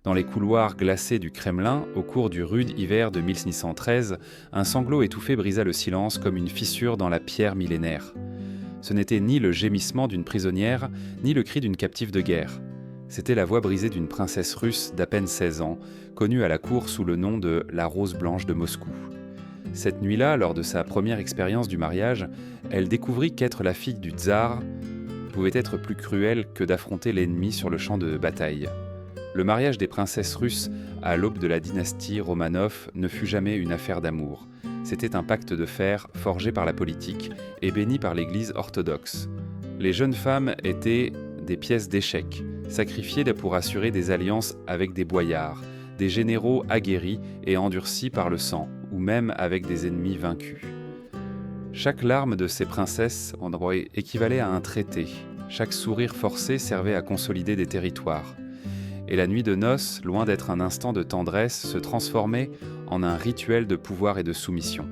Dans les couloirs glacés du Kremlin, au cours du rude hiver de 1613, un sanglot étouffé brisa le silence comme une fissure dans la pierre millénaire. Ce n'était ni le gémissement d'une prisonnière, ni le cri d'une captive de guerre. C'était la voix brisée d'une princesse russe d'à peine 16 ans, connue à la cour sous le nom de la Rose Blanche de Moscou. Cette nuit-là, lors de sa première expérience du mariage, elle découvrit qu'être la fille du tsar pouvait être plus cruel que d'affronter l'ennemi sur le champ de bataille. Le mariage des princesses russes à l'aube de la dynastie Romanov ne fut jamais une affaire d'amour. C'était un pacte de fer forgé par la politique et béni par l'Église orthodoxe. Les jeunes femmes étaient des pièces d'échecs, sacrifiées pour assurer des alliances avec des boyards, des généraux aguerris et endurcis par le sang, ou même avec des ennemis vaincus. Chaque larme de ces princesses équivalait à un traité. Chaque sourire forcé servait à consolider des territoires. Et la nuit de noces, loin d'être un instant de tendresse, se transformait en un rituel de pouvoir et de soumission.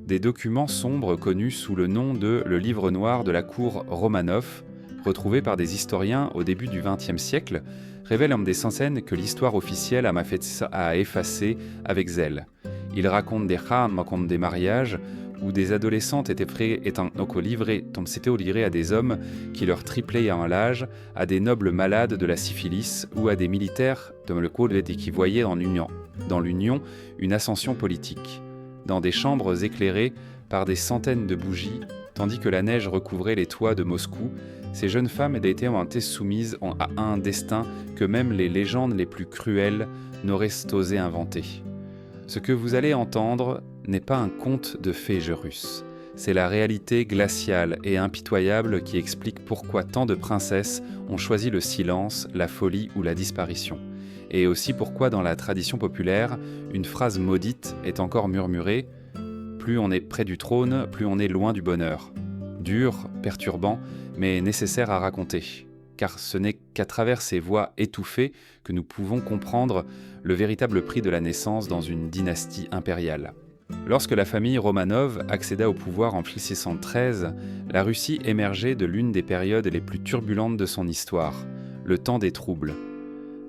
Des documents sombres connus sous le nom de « Le livre noir de la cour Romanov », retrouvés par des historiens au début du XXe siècle, révèlent en des scènes que l'histoire officielle a effacées avec zèle. Ils racontent des mariages où des adolescentes s'étaient livrées à des hommes qui leur triplaient en l'âge, à des nobles malades de la syphilis ou à des militaires qui voyaient dans l'union une ascension politique. Dans des chambres éclairées par des centaines de bougies, tandis que la neige recouvrait les toits de Moscou, ces jeunes femmes étaient soumises à un destin que même les légendes les plus cruelles n'auraient osé inventer. Ce que vous allez entendre n'est pas un conte de fées russes. C'est la réalité glaciale et impitoyable qui explique pourquoi tant de princesses ont choisi le silence, la folie ou la disparition. Et aussi pourquoi dans la tradition populaire, une phrase maudite est encore murmurée « Plus on est près du trône, plus on est loin du bonheur ». Dur, perturbant, mais nécessaire à raconter. Car ce n'est qu'à travers ces voix étouffées que nous pouvons comprendre le véritable prix de la naissance dans une dynastie impériale. Lorsque la famille Romanov accéda au pouvoir en 1613, la Russie émergeait de l'une des périodes les plus turbulentes de son histoire, le temps des troubles.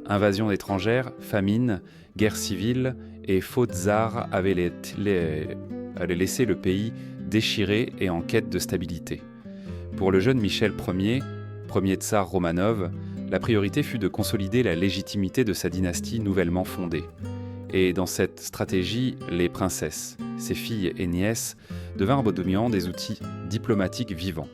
Invasions étrangères, famine, guerre civile et faux tsars avaient laissé le pays déchiré et en quête de stabilité. Pour le jeune Michel Ier, premier tsar Romanov, la priorité fut de consolider la légitimité de sa dynastie nouvellement fondée. Et dans cette stratégie, les princesses, ses filles et nièces, devinrent dominant des outils diplomatiques vivants.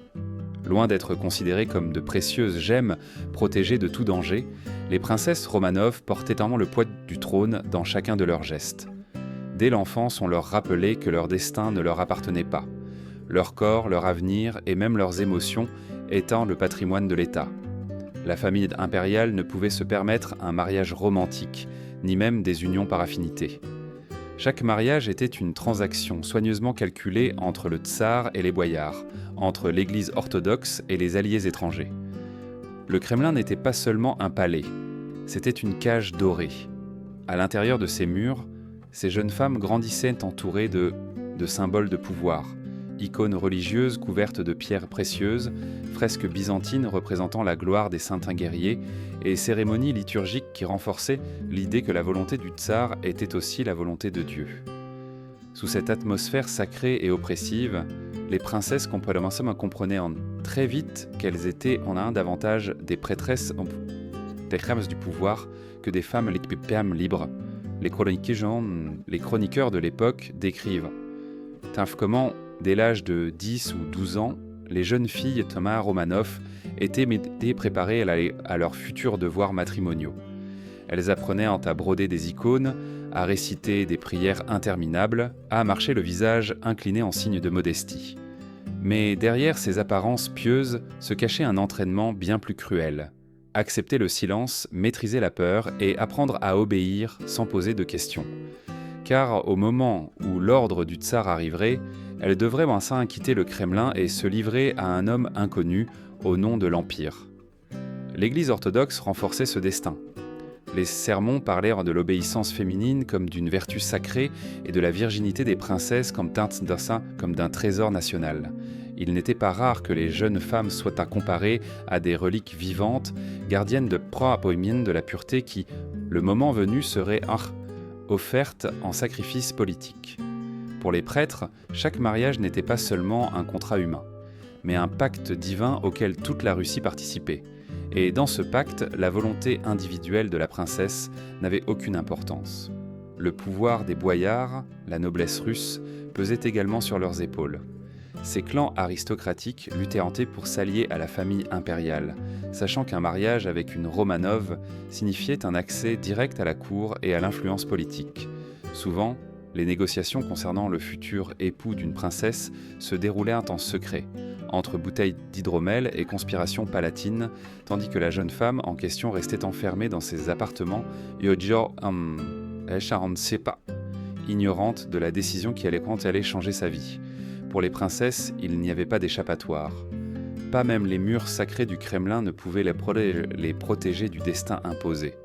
Loin d'être considérées comme de précieuses gemmes protégées de tout danger, les princesses Romanov portaient tellement le poids du trône dans chacun de leurs gestes. Dès l'enfance, on leur rappelait que leur destin ne leur appartenait pas. Leur corps, leur avenir et même leurs émotions étant le patrimoine de l'État. La famille impériale ne pouvait se permettre un mariage romantique, ni même des unions par affinité. Chaque mariage était une transaction soigneusement calculée entre le tsar et les boyards, entre l'Église orthodoxe et les alliés étrangers. Le Kremlin n'était pas seulement un palais, c'était une cage dorée. À l'intérieur de ces murs, ces jeunes femmes grandissaient entourées de symboles de pouvoir, icônes religieuses couvertes de pierres précieuses, fresques byzantines représentant la gloire des saints guerriers et cérémonies liturgiques qui renforçaient l'idée que la volonté du tsar était aussi la volonté de Dieu. Sous cette atmosphère sacrée et oppressive, les princesses comprenaient très vite qu'elles étaient davantage des prêtresses du pouvoir que des femmes libres. Les chroniqueurs de l'époque décrivent comment, dès l'âge de 10 ou 12 ans, les jeunes filles Thomas Romanov étaient préparées à leurs futurs devoirs matrimoniaux. Elles apprenaient à broder des icônes, à réciter des prières interminables, à marcher le visage incliné en signe de modestie. Mais derrière ces apparences pieuses se cachait un entraînement bien plus cruel. Accepter le silence, maîtriser la peur et apprendre à obéir sans poser de questions. Car au moment où l'ordre du tsar arriverait, elle devrait quitter le Kremlin et se livrer à un homme inconnu au nom de l'Empire. L'Église orthodoxe renforçait ce destin. Les sermons parlèrent de l'obéissance féminine comme d'une vertu sacrée et de la virginité des princesses comme d'un trésor national. Il n'était pas rare que les jeunes femmes soient à comparer à des reliques vivantes, gardiennes de de la pureté qui, le moment venu, seraient offertes en sacrifice politique. Pour les prêtres, chaque mariage n'était pas seulement un contrat humain, mais un pacte divin auquel toute la Russie participait. Et dans ce pacte, la volonté individuelle de la princesse n'avait aucune importance. Le pouvoir des boyards, la noblesse russe, pesait également sur leurs épaules. Ces clans aristocratiques luttaient pour s'allier à la famille impériale, sachant qu'un mariage avec une Romanov signifiait un accès direct à la cour et à l'influence politique. Souvent, les négociations concernant le futur époux d'une princesse se déroulaient en secret, entre bouteilles d'hydromel et conspiration palatine, tandis que la jeune femme en question restait enfermée dans ses appartements, ignorante de la décision qui allait changer sa vie. Pour les princesses, il n'y avait pas d'échappatoire. Pas même les murs sacrés du Kremlin ne pouvaient les protéger du destin imposé.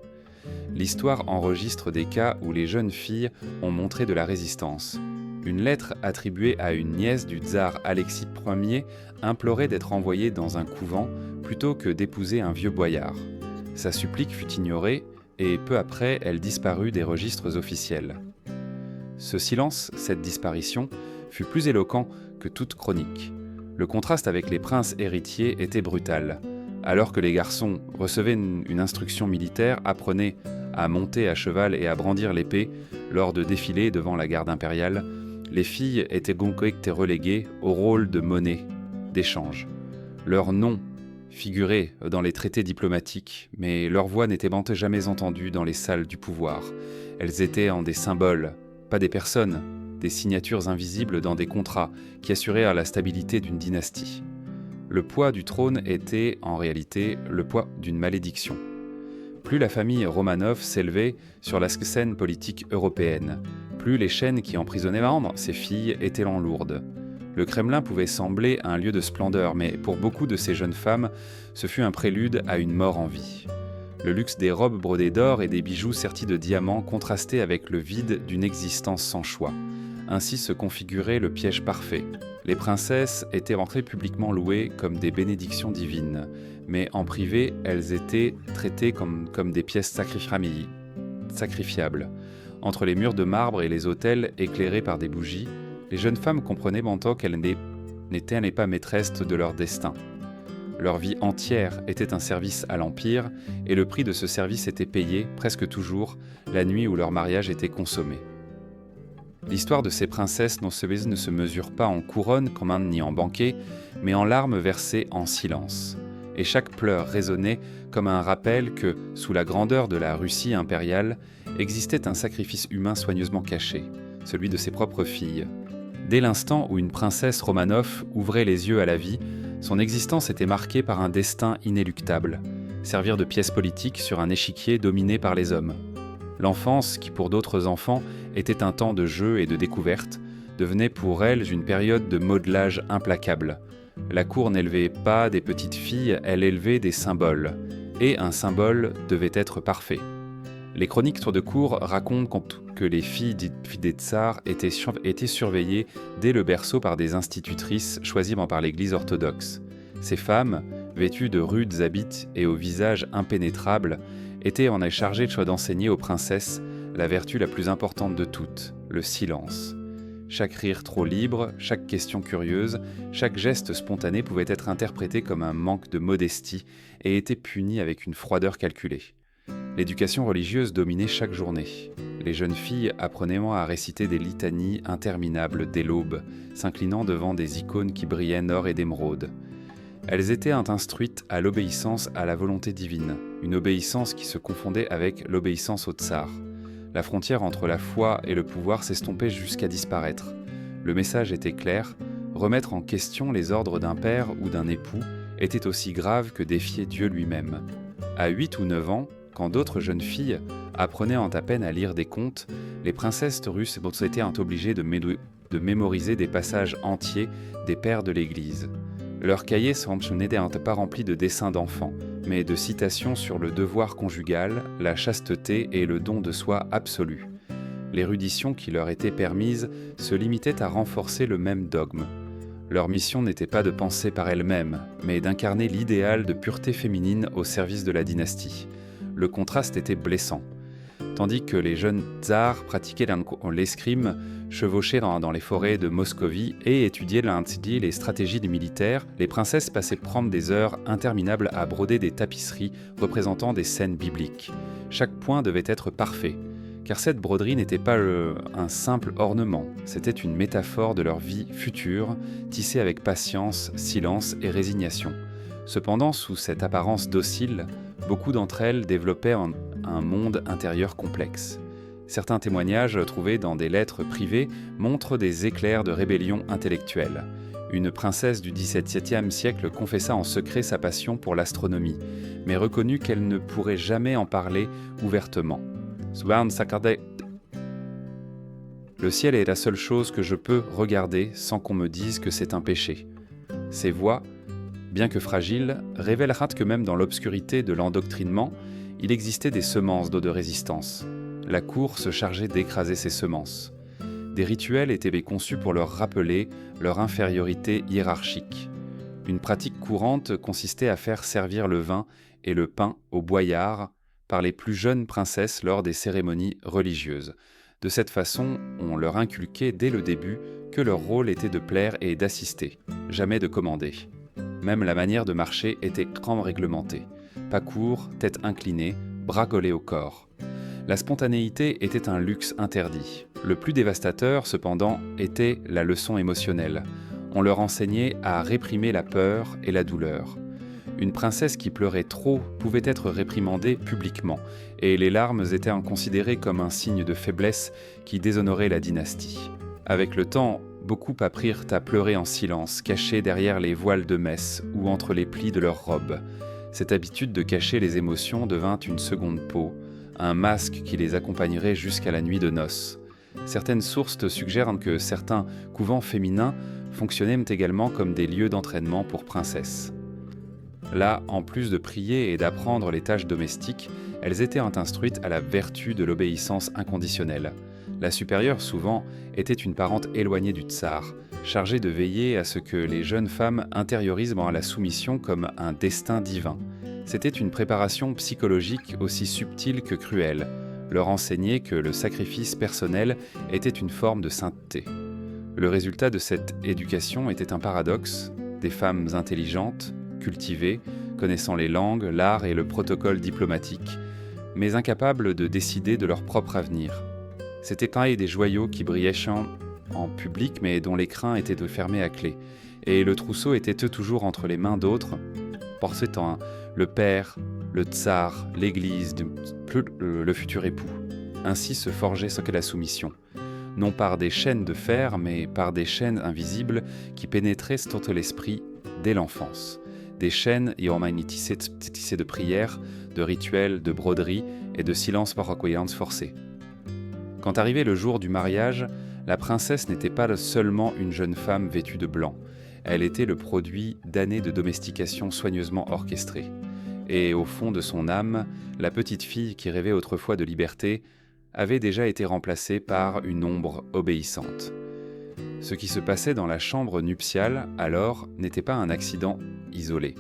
L'histoire enregistre des cas où les jeunes filles ont montré de la résistance. Une lettre attribuée à une nièce du tsar Alexis Ier implorait d'être envoyée dans un couvent plutôt que d'épouser un vieux boyard. Sa supplique fut ignorée et peu après, elle disparut des registres officiels. Ce silence, cette disparition, fut plus éloquent que toute chronique. Le contraste avec les princes héritiers était brutal. Alors que les garçons recevaient une instruction militaire, apprenaient à monter à cheval et à brandir l'épée lors de défilés devant la garde impériale, les filles étaient reléguées au rôle de monnaie, d'échange. Leurs noms figuraient dans les traités diplomatiques, mais leurs voix n'étaient jamais entendues dans les salles du pouvoir. Elles étaient en des symboles, pas des personnes, des signatures invisibles dans des contrats qui assuraient la stabilité d'une dynastie. Le poids du trône était, en réalité, le poids d'une malédiction. Plus la famille Romanov s'élevait sur la scène politique européenne, plus les chaînes qui emprisonnaient ses filles étaient lourdes. Le Kremlin pouvait sembler un lieu de splendeur, mais pour beaucoup de ces jeunes femmes, ce fut un prélude à une mort en vie. Le luxe des robes brodées d'or et des bijoux sertis de diamants contrastait avec le vide d'une existence sans choix. Ainsi se configurait le piège parfait. Les princesses étaient rentrées publiquement louées comme des bénédictions divines, mais en privé, elles étaient traitées comme des pièces sacrifiables. Entre les murs de marbre et les autels éclairés par des bougies, les jeunes femmes comprenaient qu'elles n'étaient pas maîtresses de leur destin. Leur vie entière était un service à l'Empire, et le prix de ce service était payé, presque toujours, la nuit où leur mariage était consommé. L'histoire de ces princesses ne se mesure pas en couronne ni en banquet, mais en larmes versées en silence. Et chaque pleur résonnait comme un rappel que, sous la grandeur de la Russie impériale, existait un sacrifice humain soigneusement caché, celui de ses propres filles. Dès l'instant où une princesse Romanov ouvrait les yeux à la vie, son existence était marquée par un destin inéluctable, servir de pièce politique sur un échiquier dominé par les hommes. L'enfance, qui pour d'autres enfants était un temps de jeu et de découverte, devenait pour elles une période de modelage implacable. La cour n'élevait pas des petites filles, elle élevait des symboles, et un symbole devait être parfait. Les chroniques de cour racontent que les filles des tsars étaient surveillées dès le berceau par des institutrices choisies par l'Église orthodoxe. Ces femmes, vêtues de rudes habits et au visage impénétrable, étaient chargées d'enseigner aux princesses la vertu la plus importante de toutes, le silence. Chaque rire trop libre, chaque question curieuse, chaque geste spontané pouvait être interprété comme un manque de modestie et était puni avec une froideur calculée. L'éducation religieuse dominait chaque journée. Les jeunes filles apprenaient à réciter des litanies interminables dès l'aube, s'inclinant devant des icônes qui brillaient d'or et d'émeraude. Elles étaient instruites à l'obéissance à la volonté divine, une obéissance qui se confondait avec l'obéissance au tsar. La frontière entre la foi et le pouvoir s'estompait jusqu'à disparaître. Le message était clair, remettre en question les ordres d'un père ou d'un époux était aussi grave que défier Dieu lui-même. À 8 ou 9 ans, quand d'autres jeunes filles apprenaient à peine à lire des contes, les princesses russes étaient obligées de mémoriser des passages entiers des pères de l'Église. Leurs cahiers n'étaient pas remplis de dessins d'enfants, mais de citations sur le devoir conjugal, la chasteté et le don de soi absolu. L'érudition qui leur était permise se limitait à renforcer le même dogme. Leur mission n'était pas de penser par elle-même, mais d'incarner l'idéal de pureté féminine au service de la dynastie. Le contraste était blessant. Tandis que les jeunes tsars pratiquaient l'escrime, chevauchaient dans les forêts de Moscovie et étudiaient les stratégies des militaires, les princesses passaient prendre des heures interminables à broder des tapisseries représentant des scènes bibliques. Chaque point devait être parfait, car cette broderie n'était pas un simple ornement, c'était une métaphore de leur vie future, tissée avec patience, silence et résignation. Cependant, sous cette apparence docile, beaucoup d'entre elles développaient un monde intérieur complexe. Certains témoignages trouvés dans des lettres privées montrent des éclairs de rébellion intellectuelle. Une princesse du XVIIe siècle confessa en secret sa passion pour l'astronomie, mais reconnut qu'elle ne pourrait jamais en parler ouvertement. Le ciel est la seule chose que je peux regarder sans qu'on me dise que c'est un péché. Ces voix, bien que fragiles, révèlera que même dans l'obscurité de l'endoctrinement, il existait des semences d'eau de résistance. La cour se chargeait d'écraser ces semences. Des rituels étaient conçus pour leur rappeler leur infériorité hiérarchique. Une pratique courante consistait à faire servir le vin et le pain aux boyards par les plus jeunes princesses lors des cérémonies religieuses. De cette façon, on leur inculquait dès le début que leur rôle était de plaire et d'assister, jamais de commander. Même la manière de marcher était réglementée. Pas court, tête inclinée, bras collés au corps. La spontanéité était un luxe interdit. Le plus dévastateur, cependant, était la leçon émotionnelle. On leur enseignait à réprimer la peur et la douleur. Une princesse qui pleurait trop pouvait être réprimandée publiquement, et les larmes étaient considérées comme un signe de faiblesse qui déshonorait la dynastie. Avec le temps, beaucoup apprirent à pleurer en silence, cachés derrière les voiles de messe ou entre les plis de leurs robes. Cette habitude de cacher les émotions devint une seconde peau, un masque qui les accompagnerait jusqu'à la nuit de noces. Certaines sources suggèrent que certains couvents féminins fonctionnaient également comme des lieux d'entraînement pour princesses. Là, en plus de prier et d'apprendre les tâches domestiques, elles étaient instruites à la vertu de l'obéissance inconditionnelle. La supérieure, souvent, était une parente éloignée du tsar, chargée de veiller à ce que les jeunes femmes intériorisent la soumission comme un destin divin. C'était une préparation psychologique aussi subtile que cruelle, leur enseigner que le sacrifice personnel était une forme de sainteté. Le résultat de cette éducation était un paradoxe, des femmes intelligentes, cultivées, connaissant les langues, l'art et le protocole diplomatique, mais incapables de décider de leur propre avenir. C'étaient des joyaux qui brillaient en public, mais dont l'écrin était fermé à clé, et le trousseau était toujours entre les mains d'autres, portant le père, le tsar, l'église, le futur époux. Ainsi se forgeait ce qu'est la soumission, non par des chaînes de fer, mais par des chaînes invisibles qui pénétraient tout l'esprit dès l'enfance. Des chaînes tissées de prières, de rituels, de broderies et de silences paroquiales forcés. Quand arrivait le jour du mariage, la princesse n'était pas seulement une jeune femme vêtue de blanc, elle était le produit d'années de domestication soigneusement orchestrée. Et au fond de son âme, la petite fille qui rêvait autrefois de liberté avait déjà été remplacée par une ombre obéissante. Ce qui se passait dans la chambre nuptiale, alors, n'était pas un accident isolé.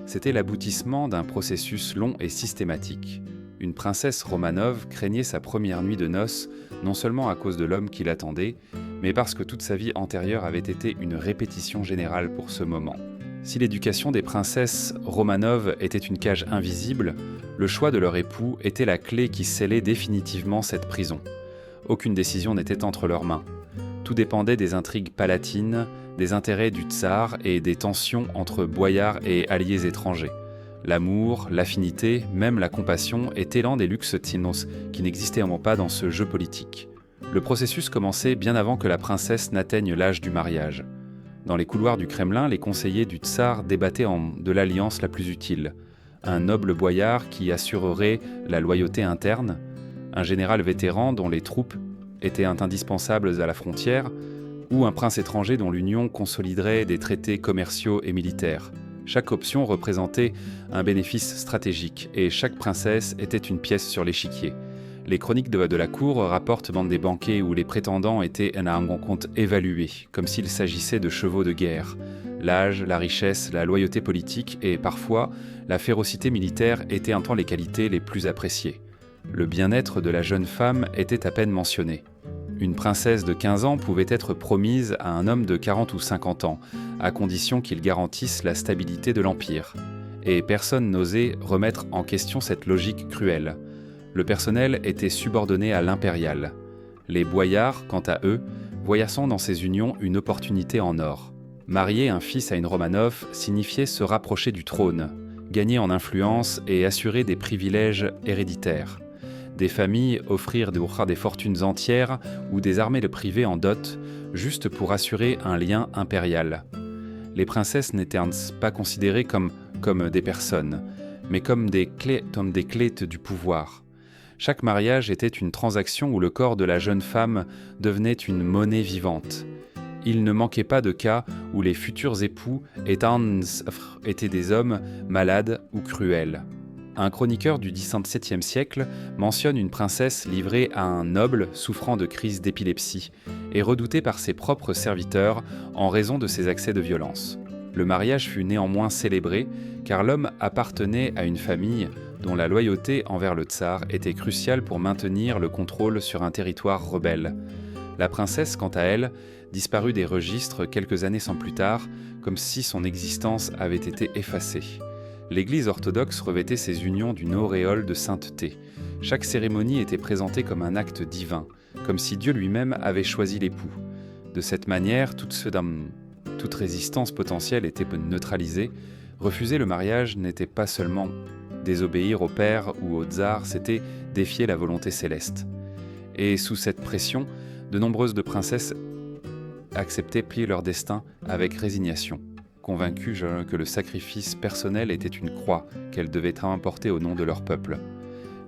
C'était l'aboutissement d'un processus long et systématique. Une princesse Romanov craignait sa première nuit de noces, non seulement à cause de l'homme qui l'attendait, mais parce que toute sa vie antérieure avait été une répétition générale pour ce moment. Si l'éducation des princesses Romanov était une cage invisible, le choix de leur époux était la clé qui scellait définitivement cette prison. Aucune décision n'était entre leurs mains. Tout dépendait des intrigues palatines, des intérêts du tsar et des tensions entre boyards et alliés étrangers. L'amour, l'affinité, même la compassion étaient l'un des luxes qui n'existaient pas dans ce jeu politique. Le processus commençait bien avant que la princesse n'atteigne l'âge du mariage. Dans les couloirs du Kremlin, les conseillers du tsar débattaient de l'alliance la plus utile. Un noble boyard qui assurerait la loyauté interne, un général vétéran dont les troupes étaient indispensables à la frontière, ou un prince étranger dont l'union consoliderait des traités commerciaux et militaires. Chaque option représentait un bénéfice stratégique et chaque princesse était une pièce sur l'échiquier. Les chroniques de la cour rapportent des banquets où les prétendants étaient à un compte évalués, comme s'il s'agissait de chevaux de guerre. L'âge, la richesse, la loyauté politique et, parfois, la férocité militaire étaient un temps les qualités les plus appréciées. Le bien-être de la jeune femme était à peine mentionné. Une princesse de 15 ans pouvait être promise à un homme de 40 ou 50 ans, à condition qu'il garantisse la stabilité de l'Empire. Et personne n'osait remettre en question cette logique cruelle. Le personnel était subordonné à l'impérial. Les boyards, quant à eux, voyassant dans ces unions une opportunité en or. Marier un fils à une Romanov signifiait se rapprocher du trône, gagner en influence et assurer des privilèges héréditaires. Des familles offrirent des fortunes entières ou des armées privées en dot, juste pour assurer un lien impérial. Les princesses n'étaient pas considérées comme des personnes, mais comme des clés du pouvoir. Chaque mariage était une transaction où le corps de la jeune femme devenait une monnaie vivante. Il ne manquait pas de cas où les futurs époux étaient des hommes malades ou cruels. Un chroniqueur du XVIIe siècle mentionne une princesse livrée à un noble souffrant de crises d'épilepsie et redoutée par ses propres serviteurs en raison de ses accès de violence. Le mariage fut néanmoins célébré car l'homme appartenait à une famille dont la loyauté envers le tsar était cruciale pour maintenir le contrôle sur un territoire rebelle. La princesse, quant à elle, disparut des registres quelques années sans plus tard, comme si son existence avait été effacée. L'Église orthodoxe revêtait ces unions d'une auréole de sainteté. Chaque cérémonie était présentée comme un acte divin, comme si Dieu lui-même avait choisi l'époux. De cette manière, toute résistance potentielle était neutralisée. Refuser le mariage n'était pas seulement désobéir au père ou au tsar, c'était défier la volonté céleste. Et sous cette pression, de nombreuses princesses acceptaient plier leur destin avec résignation, convaincues que le sacrifice personnel était une croix qu'elles devaient emporter au nom de leur peuple.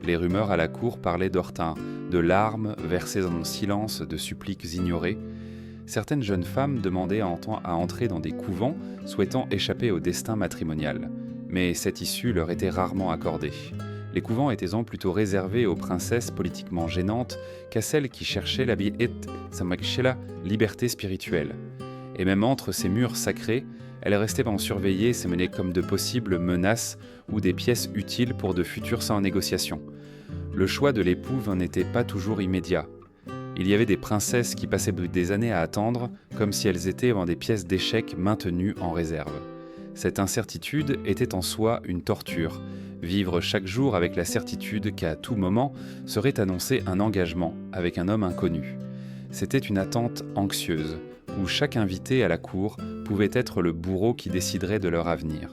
Les rumeurs à la cour parlaient de larmes versées en silence, de suppliques ignorées. Certaines jeunes femmes demandaient à entrer dans des couvents, souhaitant échapper au destin matrimonial. Mais cette issue leur était rarement accordée. Les couvents étaient plutôt réservés aux princesses politiquement gênantes qu'à celles qui cherchaient la liberté spirituelle. Et même entre ces murs sacrés, elles restaient surveillées et menées comme de possibles menaces ou des pièces utiles pour de futures négociations. Le choix de l'époux n'était pas toujours immédiat. Il y avait des princesses qui passaient des années à attendre, comme si elles étaient des pièces d'échecs maintenues en réserve. Cette incertitude était en soi une torture, vivre chaque jour avec la certitude qu'à tout moment serait annoncé un engagement avec un homme inconnu. C'était une attente anxieuse, où chaque invité à la cour pouvait être le bourreau qui déciderait de leur avenir.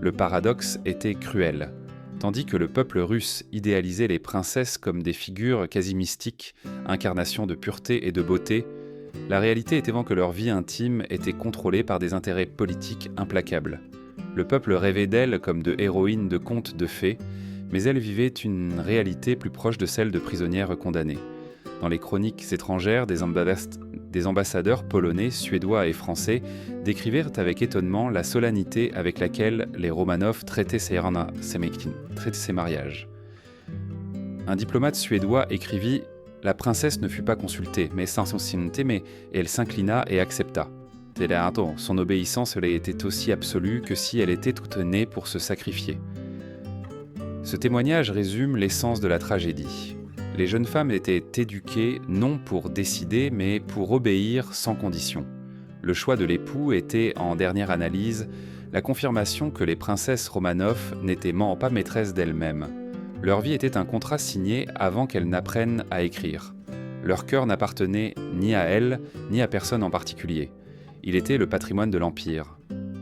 Le paradoxe était cruel. Tandis que le peuple russe idéalisait les princesses comme des figures quasi mystiques, incarnations de pureté et de beauté, la réalité était que leur vie intime était contrôlée par des intérêts politiques implacables. Le peuple rêvait d'elles comme de héroïnes de contes de fées, mais elles vivaient une réalité plus proche de celle de prisonnières condamnées. Dans les chroniques étrangères, des ambassadeurs polonais, suédois et français décrivirent avec étonnement la solennité avec laquelle les Romanov traitaient ces mariages. Un diplomate suédois écrivit « La princesse ne fut pas consultée, mais sans ancienneté, mais elle s'inclina et accepta. Son obéissance était aussi absolue que si elle était toute née pour se sacrifier. » Ce témoignage résume l'essence de la tragédie. Les jeunes femmes étaient éduquées non pour décider, mais pour obéir sans condition. Le choix de l'époux était, en dernière analyse, la confirmation que les princesses Romanov n'étaient pas maîtresses d'elles-mêmes. Leur vie était un contrat signé avant qu'elles n'apprennent à écrire. Leur cœur n'appartenait ni à elles, ni à personne en particulier. Il était le patrimoine de l'Empire.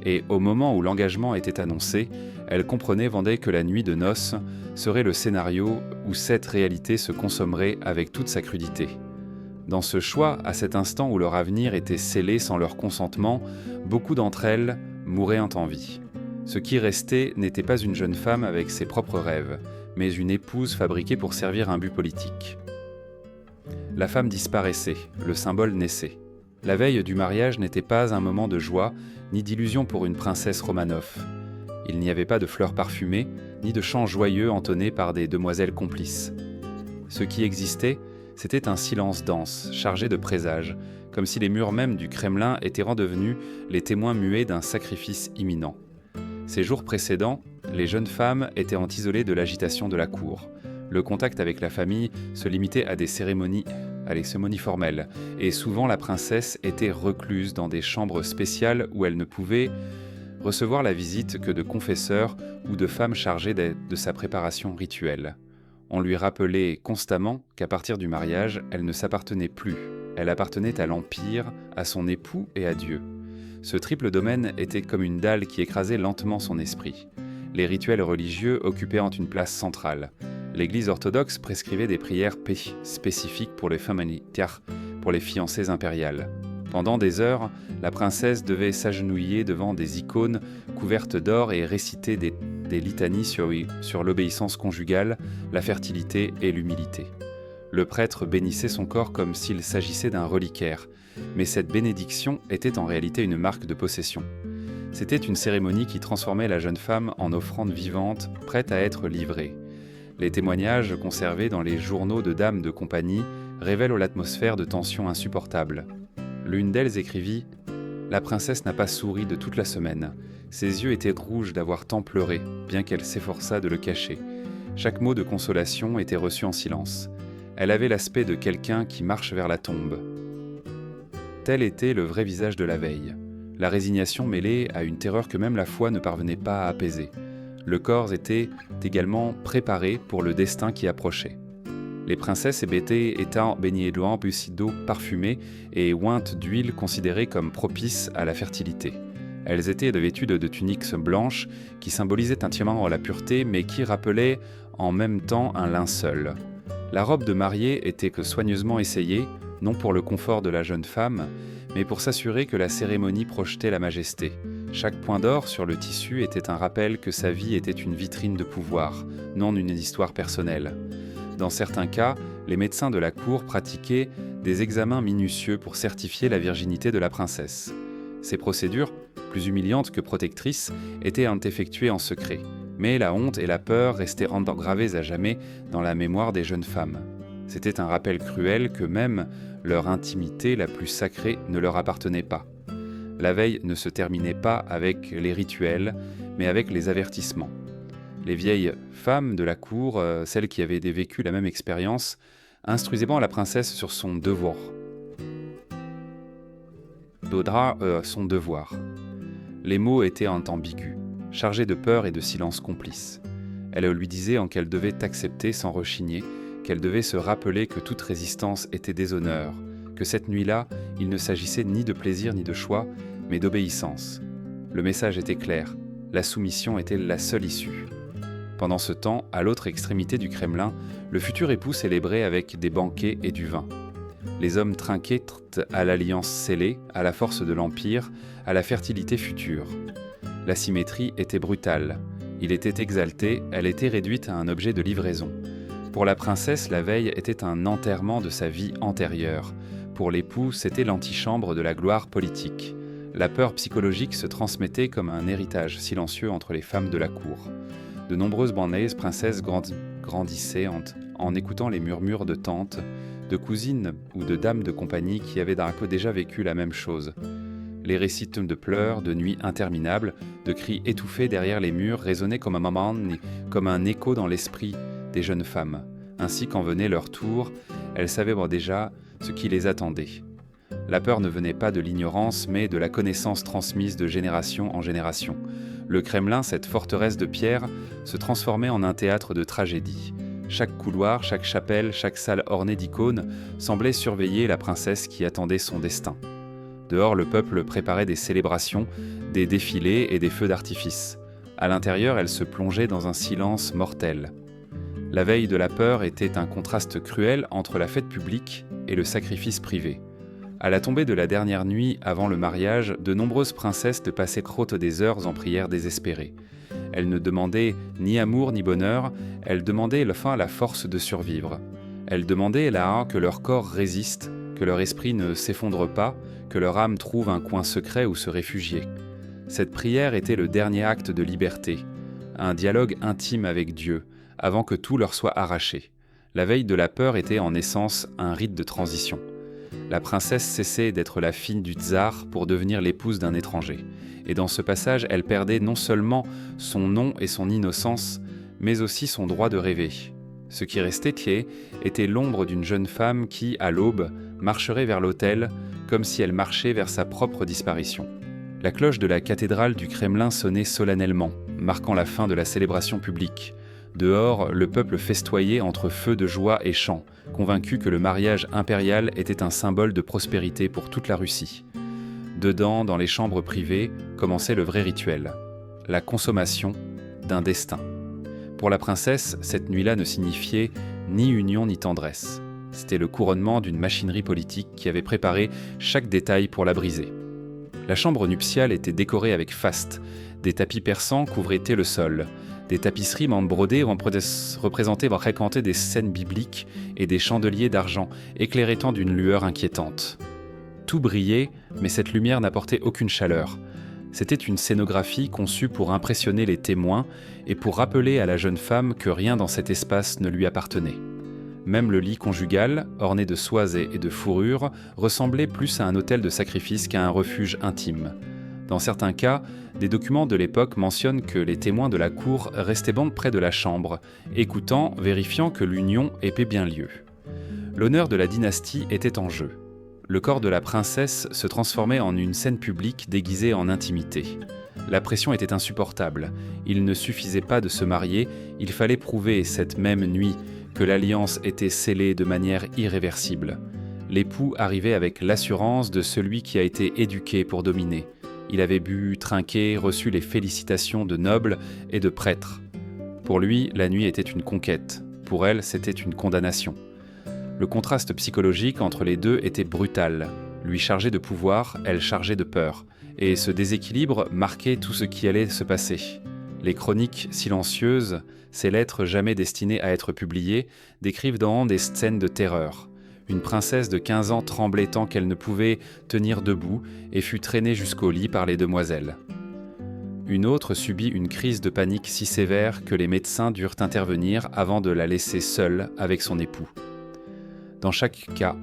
Et au moment où l'engagement était annoncé, elles comprenaient que la nuit de noces serait le scénario où cette réalité se consommerait avec toute sa crudité. Dans ce choix, à cet instant où leur avenir était scellé sans leur consentement, beaucoup d'entre elles mouraient en vie. Ce qui restait n'était pas une jeune femme avec ses propres rêves, mais une épouse fabriquée pour servir un but politique. La femme disparaissait, le symbole naissait. La veille du mariage n'était pas un moment de joie, ni d'illusion pour une princesse Romanov. Il n'y avait pas de fleurs parfumées, ni de chants joyeux entonnés par des demoiselles complices. Ce qui existait, c'était un silence dense, chargé de présages, comme si les murs mêmes du Kremlin étaient redevenus les témoins muets d'un sacrifice imminent. Ces jours précédents, les jeunes femmes étaient isolées de l'agitation de la cour. Le contact avec la famille se limitait à des cérémonies formelles, et souvent la princesse était recluse dans des chambres spéciales où elle ne pouvait recevoir la visite que de confesseurs ou de femmes chargées de sa préparation rituelle. On lui rappelait constamment qu'à partir du mariage, elle ne s'appartenait plus. Elle appartenait à l'Empire, à son époux et à Dieu. Ce triple domaine était comme une dalle qui écrasait lentement son esprit. Les rituels religieux occupaient une place centrale. L'Église orthodoxe prescrivait des prières spécifiques pour les femmes pour les fiancées impériales. Pendant des heures, la princesse devait s'agenouiller devant des icônes couvertes d'or et réciter des litanies sur l'obéissance conjugale, la fertilité et l'humilité. Le prêtre bénissait son corps comme s'il s'agissait d'un reliquaire, mais cette bénédiction était en réalité une marque de possession. C'était une cérémonie qui transformait la jeune femme en offrande vivante, prête à être livrée. Les témoignages conservés dans les journaux de dames de compagnie révèlent l'atmosphère de tension insupportable. L'une d'elles écrivit « La princesse n'a pas souri de toute la semaine. Ses yeux étaient rouges d'avoir tant pleuré, bien qu'elle s'efforçât de le cacher. Chaque mot de consolation était reçu en silence. Elle avait l'aspect de quelqu'un qui marche vers la tombe. » Tel était le vrai visage de la veille. La résignation mêlée à une terreur que même la foi ne parvenait pas à apaiser. Le corps était également préparé pour le destin qui approchait. Les princesses étaient baignées d'eau parfumée et ointes d'huile considérées comme propices à la fertilité. Elles étaient vêtues de tuniques blanches qui symbolisaient intimement la pureté mais qui rappelaient en même temps un linceul. La robe de mariée était soigneusement essayée, non pour le confort de la jeune femme, mais pour s'assurer que la cérémonie projetait la majesté. Chaque point d'or sur le tissu était un rappel que sa vie était une vitrine de pouvoir, non une histoire personnelle. Dans certains cas, les médecins de la cour pratiquaient des examens minutieux pour certifier la virginité de la princesse. Ces procédures, plus humiliantes que protectrices, étaient effectuées en secret. Mais la honte et la peur restaient gravées à jamais dans la mémoire des jeunes femmes. C'était un rappel cruel que même leur intimité la plus sacrée ne leur appartenait pas. La veille ne se terminait pas avec les rituels, mais avec les avertissements. Les vieilles femmes de la cour, celles qui avaient vécu la même expérience, instruisaient la princesse sur son devoir. Son devoir. Les mots étaient ambigus, chargés de peur et de silence complice. Elle lui disait qu'elle devait accepter sans rechigner, qu'elle devait se rappeler que toute résistance était déshonneur, que cette nuit-là, il ne s'agissait ni de plaisir ni de choix, mais d'obéissance. Le message était clair, la soumission était la seule issue. Pendant ce temps, à l'autre extrémité du Kremlin, le futur époux célébrait avec des banquets et du vin. Les hommes trinquaient à l'alliance scellée, à la force de l'Empire, à la fertilité future. La symétrie était brutale. Il était exalté, elle était réduite à un objet de livraison. Pour la princesse, la veille était un enterrement de sa vie antérieure. Pour l'époux, c'était l'antichambre de la gloire politique. La peur psychologique se transmettait comme un héritage silencieux entre les femmes de la cour. De nombreuses princesses grandissaient en écoutant les murmures de tantes, de cousines ou de dames de compagnie qui avaient déjà vécu la même chose. Les récits de pleurs, de nuits interminables, de cris étouffés derrière les murs résonnaient comme un écho dans l'esprit des jeunes femmes. Ainsi, quand venait leur tour, elles savaient déjà ce qui les attendait. La peur ne venait pas de l'ignorance, mais de la connaissance transmise de génération en génération. Le Kremlin, cette forteresse de pierre, se transformait en un théâtre de tragédie. Chaque couloir, chaque chapelle, chaque salle ornée d'icônes semblait surveiller la princesse qui attendait son destin. Dehors, le peuple préparait des célébrations, des défilés et des feux d'artifice. À l'intérieur, elle se plongeait dans un silence mortel. La veille de la peur était un contraste cruel entre la fête publique et le sacrifice privé. À la tombée de la dernière nuit avant le mariage, de nombreuses princesses passaient des heures en prière désespérée. Elles ne demandaient ni amour ni bonheur, elles demandaient la force de survivre. Elles demandaient que leur corps résiste, que leur esprit ne s'effondre pas, que leur âme trouve un coin secret où se réfugier. Cette prière était le dernier acte de liberté, un dialogue intime avec Dieu, avant que tout leur soit arraché. La veille de la peur était en essence un rite de transition. La princesse cessait d'être la fille du tsar pour devenir l'épouse d'un étranger. Et dans ce passage, elle perdait non seulement son nom et son innocence, mais aussi son droit de rêver. Ce qui restait tiers était l'ombre d'une jeune femme qui, à l'aube, marcherait vers l'autel, comme si elle marchait vers sa propre disparition. La cloche de la cathédrale du Kremlin sonnait solennellement, marquant la fin de la célébration publique. Dehors, le peuple festoyait entre feux de joie et chants, convaincu que le mariage impérial était un symbole de prospérité pour toute la Russie. Dedans, dans les chambres privées, commençait le vrai rituel, la consommation d'un destin. Pour la princesse, cette nuit-là ne signifiait ni union ni tendresse. C'était le couronnement d'une machinerie politique qui avait préparé chaque détail pour la briser. La chambre nuptiale était décorée avec faste. Des tapis persans couvraient le sol. Des tapisseries brodées représentaient fréquenter des scènes bibliques et des chandeliers d'argent éclairant d'une lueur inquiétante. Tout brillait, mais cette lumière n'apportait aucune chaleur. C'était une scénographie conçue pour impressionner les témoins et pour rappeler à la jeune femme que rien dans cet espace ne lui appartenait. Même le lit conjugal, orné de soies et de fourrures, ressemblait plus à un autel de sacrifice qu'à un refuge intime. Dans certains cas, des documents de l'époque mentionnent que les témoins de la cour restaient bon près de la chambre, écoutant, vérifiant que l'union ait bien lieu. L'honneur de la dynastie était en jeu. Le corps de la princesse se transformait en une scène publique déguisée en intimité. La pression était insupportable. Il ne suffisait pas de se marier, il fallait prouver cette même nuit que l'alliance était scellée de manière irréversible. L'époux arrivait avec l'assurance de celui qui a été éduqué pour dominer. Il avait bu, trinqué, reçu les félicitations de nobles et de prêtres. Pour lui, la nuit était une conquête. Pour elle, c'était une condamnation. Le contraste psychologique entre les deux était brutal. Lui chargé de pouvoir, elle chargée de peur. Et ce déséquilibre marquait tout ce qui allait se passer. Les chroniques silencieuses, ces lettres jamais destinées à être publiées, décrivent dans des scènes de terreur. Une princesse de 15 ans tremblait tant qu'elle ne pouvait tenir debout et fut traînée jusqu'au lit par les demoiselles. Une autre subit une crise de panique si sévère que les médecins durent intervenir avant de la laisser seule avec son époux. Dans chaque cas,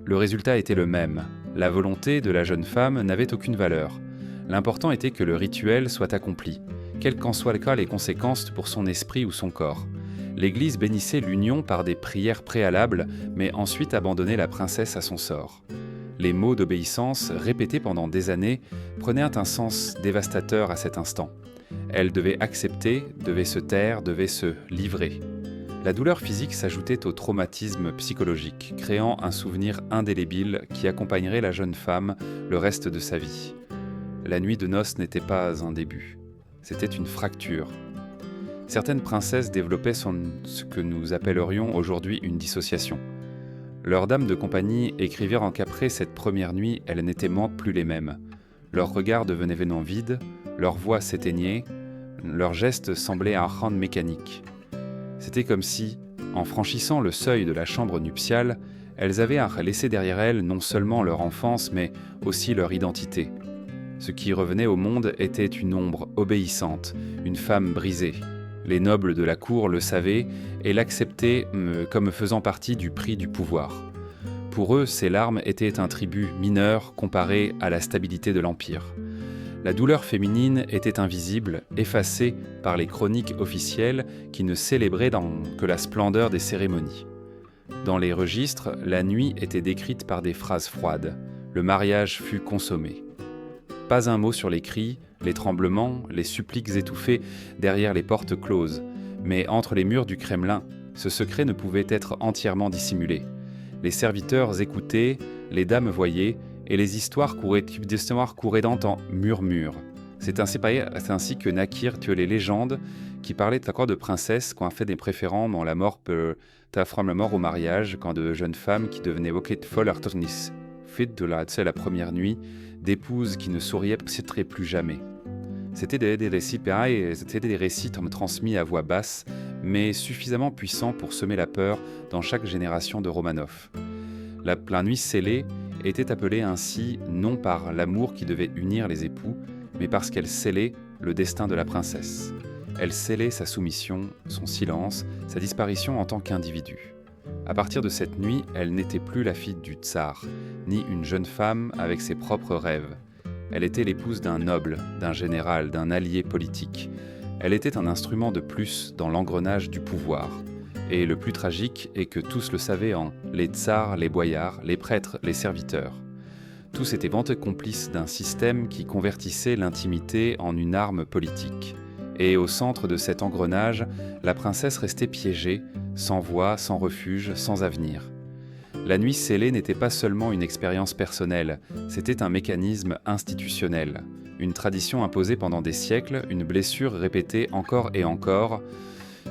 le résultat était le même. La volonté de la jeune femme n'avait aucune valeur. L'important était que le rituel soit accompli, quelles qu'en soient les conséquences pour son esprit ou son corps. L'Église bénissait l'union par des prières préalables, mais ensuite abandonnait la princesse à son sort. Les mots d'obéissance, répétés pendant des années, prenaient un sens dévastateur à cet instant. Elle devait accepter, devait se taire, devait se livrer. La douleur physique s'ajoutait au traumatisme psychologique, créant un souvenir indélébile qui accompagnerait la jeune femme le reste de sa vie. La nuit de noces n'était pas un début, c'était une fracture. Certaines princesses développaient ce que nous appellerions aujourd'hui une dissociation. Leurs dames de compagnie écrivirent qu'après cette première nuit, elles n'étaient plus les mêmes. Leurs regards devenaient vides, leur voix s'éteignait, leurs gestes semblaient rendre mécaniques. C'était comme si, en franchissant le seuil de la chambre nuptiale, elles avaient laissé derrière elles non seulement leur enfance, mais aussi leur identité. Ce qui revenait au monde était une ombre obéissante, une femme brisée. Les nobles de la cour le savaient et l'acceptaient comme faisant partie du prix du pouvoir. Pour eux, ces larmes étaient un tribut mineur comparé à la stabilité de l'Empire. La douleur féminine était invisible, effacée par les chroniques officielles qui ne célébraient que la splendeur des cérémonies. Dans les registres, la nuit était décrite par des phrases froides. Le mariage fut consommé. Pas un mot sur les cris, les tremblements, les suppliques étouffées derrière les portes closes. Mais entre les murs du Kremlin, ce secret ne pouvait être entièrement dissimulé. Les serviteurs écoutaient, les dames voyaient, et les histoires couraient en murmures. C'est ainsi que naquirent les légendes qui parlaient de la cour de princesse quand on fait des préférents dans la mort la mort au mariage, quand de jeunes femmes qui devenaient folles fit de la première nuit, d'épouses qui ne souriaient peut-être plus jamais. C'était des récits pareils, c'était des récits transmis à voix basse, mais suffisamment puissants pour semer la peur dans chaque génération de Romanov. La nuit scellée était appelée ainsi non par l'amour qui devait unir les époux, mais parce qu'elle scellait le destin de la princesse. Elle scellait sa soumission, son silence, sa disparition en tant qu'individu. À partir de cette nuit, elle n'était plus la fille du tsar, ni une jeune femme avec ses propres rêves. Elle était l'épouse d'un noble, d'un général, d'un allié politique. Elle était un instrument de plus dans l'engrenage du pouvoir. Et le plus tragique est que tous le savaient les tsars, les boyards, les prêtres, les serviteurs. Tous étaient ventes complices d'un système qui convertissait l'intimité en une arme politique. Et au centre de cet engrenage, la princesse restait piégée, sans voix, sans refuge, sans avenir. La nuit scellée n'était pas seulement une expérience personnelle, c'était un mécanisme institutionnel, une tradition imposée pendant des siècles, une blessure répétée encore et encore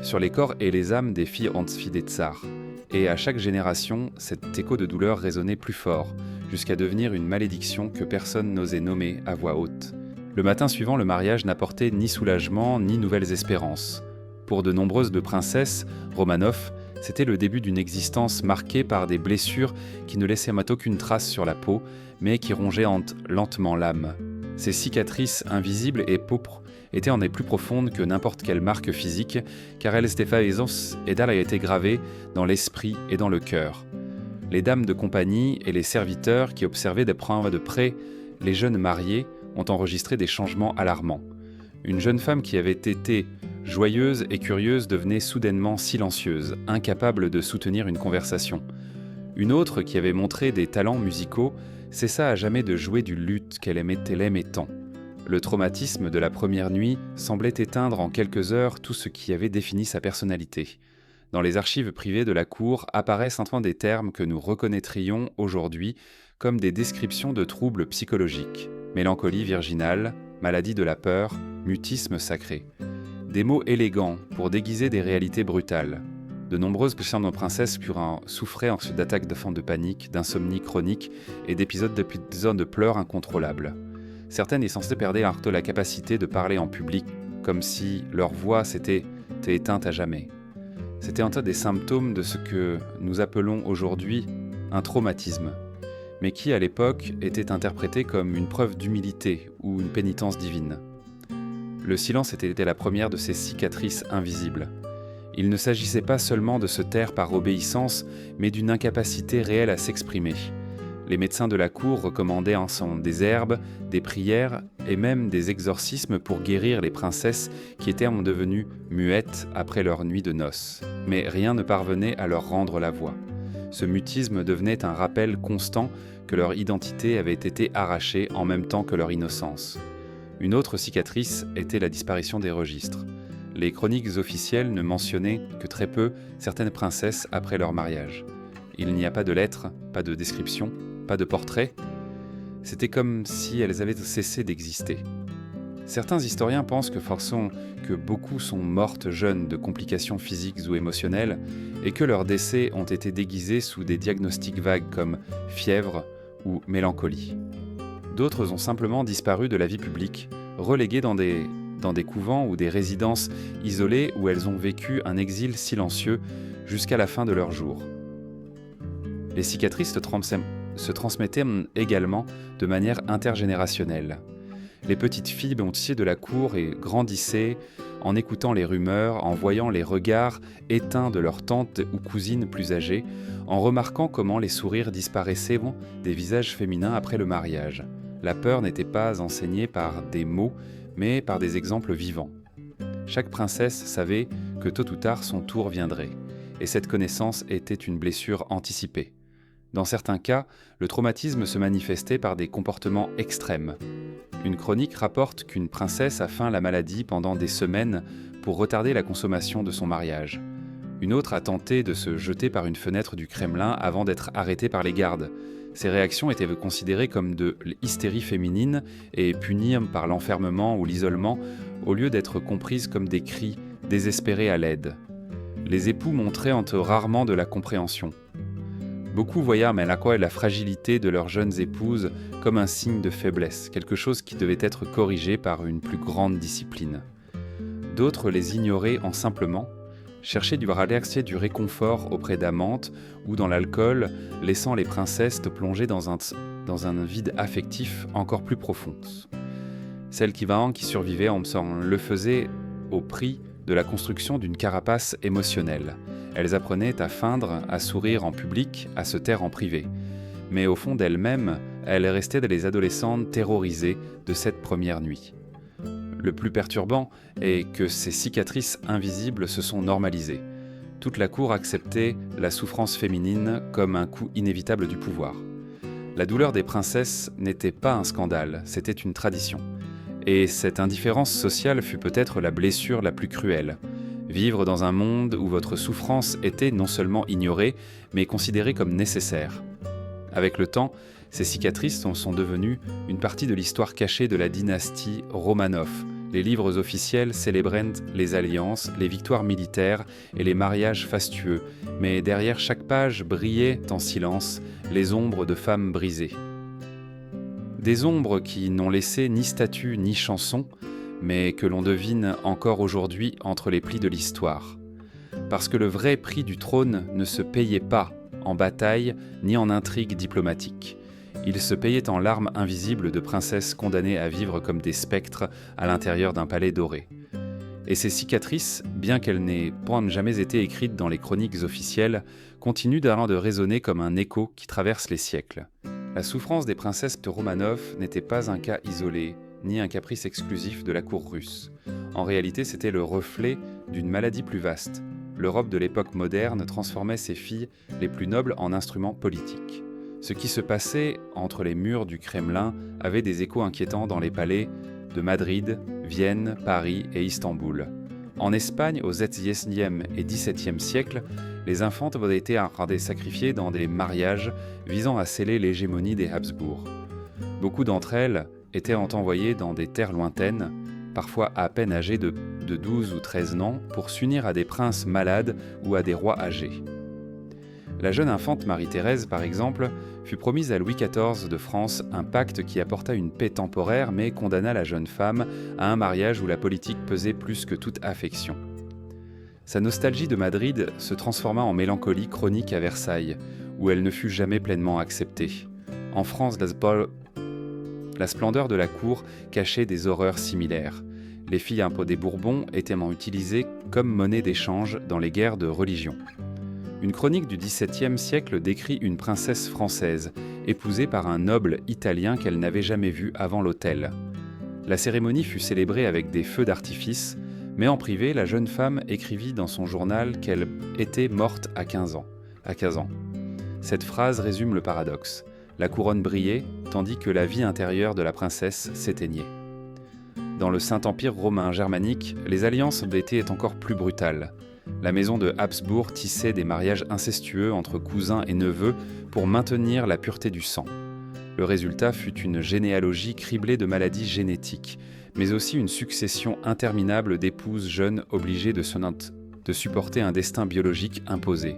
sur les corps et les âmes des filles des tsars. Et à chaque génération, cet écho de douleur résonnait plus fort, jusqu'à devenir une malédiction que personne n'osait nommer à voix haute. Le matin suivant, le mariage n'apportait ni soulagement, ni nouvelles espérances. Pour de nombreuses de princesses, Romanov, c'était le début d'une existence marquée par des blessures qui ne laissaient aucune trace sur la peau, mais qui rongeaient lentement l'âme. Ces cicatrices invisibles et pourpres étaient en plus profondes que n'importe quelle marque physique, car elles étaient gravées dans l'esprit et dans le cœur. Les dames de compagnie et les serviteurs qui observaient de près les jeunes mariés ont enregistré des changements alarmants. Une jeune femme qui avait été joyeuse et curieuse devenait soudainement silencieuse, incapable de soutenir une conversation. Une autre, qui avait montré des talents musicaux, cessa à jamais de jouer du luth qu'elle aimait tant. Le traumatisme de la première nuit semblait éteindre en quelques heures tout ce qui avait défini sa personnalité. Dans les archives privées de la cour apparaissent enfin des termes que nous reconnaîtrions aujourd'hui comme des descriptions de troubles psychologiques. Mélancolie virginale, maladie de la peur, mutisme sacré. Des mots élégants pour déguiser des réalités brutales. De nombreuses princesses souffraient ensuite d'attaques de panique, d'insomnie chronique et d'épisodes de pleurs incontrôlables. Certaines essentielles perdaient la capacité de parler en public, comme si leur voix s'était éteinte à jamais. C'était un tas des symptômes de ce que nous appelons aujourd'hui un traumatisme, mais qui à l'époque était interprété comme une preuve d'humilité ou une pénitence divine. Le silence était la première de ces cicatrices invisibles. Il ne s'agissait pas seulement de se taire par obéissance, mais d'une incapacité réelle à s'exprimer. Les médecins de la cour recommandaient ensemble des herbes, des prières et même des exorcismes pour guérir les princesses qui étaient devenues muettes après leur nuit de noces. Mais rien ne parvenait à leur rendre la voix. Ce mutisme devenait un rappel constant que leur identité avait été arrachée en même temps que leur innocence. Une autre cicatrice était la disparition des registres. Les chroniques officielles ne mentionnaient que très peu certaines princesses après leur mariage. Il n'y a pas de lettres, pas de description, pas de portrait. C'était comme si elles avaient cessé d'exister. Certains historiens pensent que beaucoup sont mortes jeunes de complications physiques ou émotionnelles et que leurs décès ont été déguisés sous des diagnostics vagues comme fièvre ou mélancolie. D'autres ont simplement disparu de la vie publique, reléguées dans des couvents ou des résidences isolées où elles ont vécu un exil silencieux jusqu'à la fin de leurs jours. Les cicatrices se transmettaient également de manière intergénérationnelle. Les petites filles de la cour grandissaient en écoutant les rumeurs, en voyant les regards éteints de leurs tantes ou cousines plus âgées, en remarquant comment les sourires disparaissaient des visages féminins après le mariage. La peur n'était pas enseignée par des mots, mais par des exemples vivants. Chaque princesse savait que tôt ou tard son tour viendrait, et cette connaissance était une blessure anticipée. Dans certains cas, le traumatisme se manifestait par des comportements extrêmes. Une chronique rapporte qu'une princesse a feint la maladie pendant des semaines pour retarder la consommation de son mariage. Une autre a tenté de se jeter par une fenêtre du Kremlin avant d'être arrêtée par les gardes. Ces réactions étaient considérées comme de l'hystérie féminine et punies par l'enfermement ou l'isolement au lieu d'être comprises comme des cris désespérés à l'aide. Les époux montraient rarement de la compréhension. Beaucoup voyaient la fragilité de leurs jeunes épouses comme un signe de faiblesse, quelque chose qui devait être corrigé par une plus grande discipline. D'autres les ignoraient simplement, cherchaient du réconfort auprès d'amantes ou dans l'alcool, laissant les princesses plonger dans un vide affectif encore plus profond. Celle qui survivait, on le faisait au prix de la construction d'une carapace émotionnelle. Elles apprenaient à feindre, à sourire en public, à se taire en privé. Mais au fond d'elles-mêmes, elles restaient des adolescentes terrorisées de cette première nuit. Le plus perturbant est que ces cicatrices invisibles se sont normalisées. Toute la cour acceptait la souffrance féminine comme un coup inévitable du pouvoir. La douleur des princesses n'était pas un scandale, c'était une tradition. Et cette indifférence sociale fut peut-être la blessure la plus cruelle. Vivre dans un monde où votre souffrance était non seulement ignorée, mais considérée comme nécessaire. Avec le temps, ces cicatrices sont devenues une partie de l'histoire cachée de la dynastie Romanov. Les livres officiels célébraient les alliances, les victoires militaires et les mariages fastueux, mais derrière chaque page brillaient en silence les ombres de femmes brisées. Des ombres qui n'ont laissé ni statue ni chanson, mais que l'on devine encore aujourd'hui entre les plis de l'histoire. Parce que le vrai prix du trône ne se payait pas en bataille ni en intrigue diplomatique. Il se payait en larmes invisibles de princesses condamnées à vivre comme des spectres à l'intérieur d'un palais doré. Et ces cicatrices, bien qu'elles n'aient jamais été écrites dans les chroniques officielles, continuent de résonner comme un écho qui traverse les siècles. La souffrance des princesses de Romanov n'était pas un cas isolé, ni un caprice exclusif de la cour russe. En réalité, c'était le reflet d'une maladie plus vaste. L'Europe de l'époque moderne transformait ses filles les plus nobles en instruments politiques. Ce qui se passait entre les murs du Kremlin avait des échos inquiétants dans les palais de Madrid, Vienne, Paris et Istanbul. En Espagne, aux XIIe et XVIIe siècles, les infantes avaient été sacrifiées dans des mariages visant à sceller l'hégémonie des Habsbourg. Beaucoup d'entre elles étaient envoyées dans des terres lointaines, parfois à peine âgées de 12 ou 13 ans, pour s'unir à des princes malades ou à des rois âgés. La jeune infante Marie-Thérèse, par exemple, fut promise à Louis XIV de France un pacte qui apporta une paix temporaire mais condamna la jeune femme à un mariage où la politique pesait plus que toute affection. Sa nostalgie de Madrid se transforma en mélancolie chronique à Versailles, où elle ne fut jamais pleinement acceptée. En France, la splendeur de la cour cachait des horreurs similaires. Les filles des Bourbons étaient utilisées comme monnaie d'échange dans les guerres de religion. Une chronique du XVIIe siècle décrit une princesse française, épousée par un noble italien qu'elle n'avait jamais vu avant l'autel. La cérémonie fut célébrée avec des feux d'artifice, mais en privé, la jeune femme écrivit dans son journal qu'elle était morte à 15 ans. Cette phrase résume le paradoxe. La couronne brillait, tandis que la vie intérieure de la princesse s'éteignait. Dans le Saint-Empire romain germanique, les alliances étaient encore plus brutales. La maison de Habsbourg tissait des mariages incestueux entre cousins et neveux pour maintenir la pureté du sang. Le résultat fut une généalogie criblée de maladies génétiques, mais aussi une succession interminable d'épouses jeunes obligées de supporter un destin biologique imposé.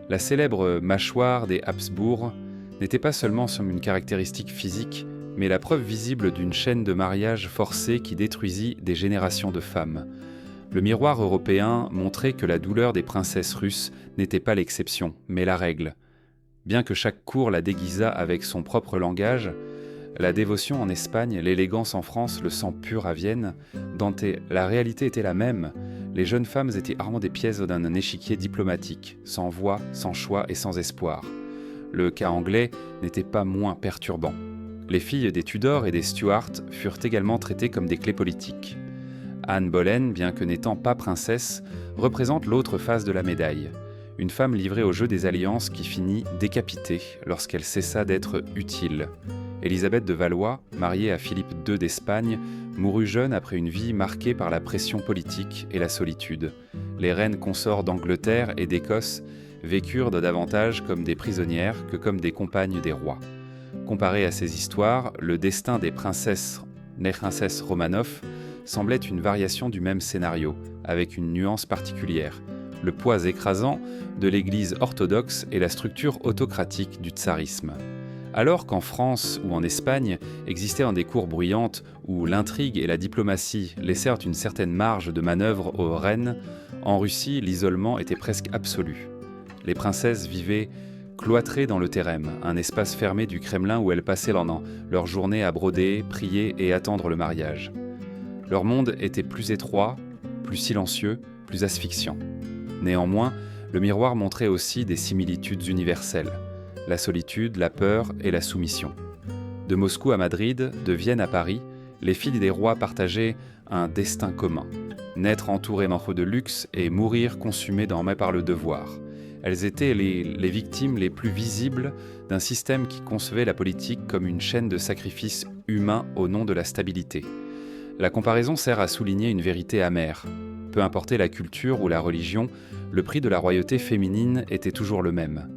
La célèbre mâchoire des Habsbourg n'était pas seulement une caractéristique physique, mais la preuve visible d'une chaîne de mariages forcés qui détruisit des générations de femmes. Le miroir européen montrait que la douleur des princesses russes n'était pas l'exception, mais la règle. Bien que chaque cour la déguisât avec son propre langage, la dévotion en Espagne, l'élégance en France, le sang pur à Vienne, la réalité était la même. Les jeunes femmes étaient rarement des pièces d'un échiquier diplomatique, sans voix, sans choix et sans espoir. Le cas anglais n'était pas moins perturbant. Les filles des Tudors et des Stuart furent également traitées comme des clés politiques. Anne Boleyn, bien que n'étant pas princesse, représente l'autre face de la médaille. Une femme livrée au jeu des alliances qui finit décapitée lorsqu'elle cessa d'être utile. Élisabeth de Valois, mariée à Philippe II d'Espagne, mourut jeune après une vie marquée par la pression politique et la solitude. Les reines consorts d'Angleterre et d'Écosse vécurent davantage comme des prisonnières que comme des compagnes des rois. Comparé à ces histoires, le destin des princesses Romanov semblait une variation du même scénario, avec une nuance particulière, le poids écrasant de l'Église orthodoxe et la structure autocratique du tsarisme. Alors qu'en France ou en Espagne existaient des cours bruyantes où l'intrigue et la diplomatie laissèrent une certaine marge de manœuvre aux reines, en Russie, l'isolement était presque absolu. Les princesses vivaient cloîtrées dans le Terem, un espace fermé du Kremlin où elles passaient leur journée à broder, prier et attendre le mariage. Leur monde était plus étroit, plus silencieux, plus asphyxiant. Néanmoins, le miroir montrait aussi des similitudes universelles, la solitude, la peur et la soumission. De Moscou à Madrid, de Vienne à Paris, les filles des rois partageaient un destin commun, naître entourées d'enfants de luxe et mourir consumées par le devoir. Elles étaient les victimes les plus visibles d'un système qui concevait la politique comme une chaîne de sacrifices humains au nom de la stabilité. La comparaison sert à souligner une vérité amère. Peu importait la culture ou la religion, le prix de la royauté féminine était toujours le même.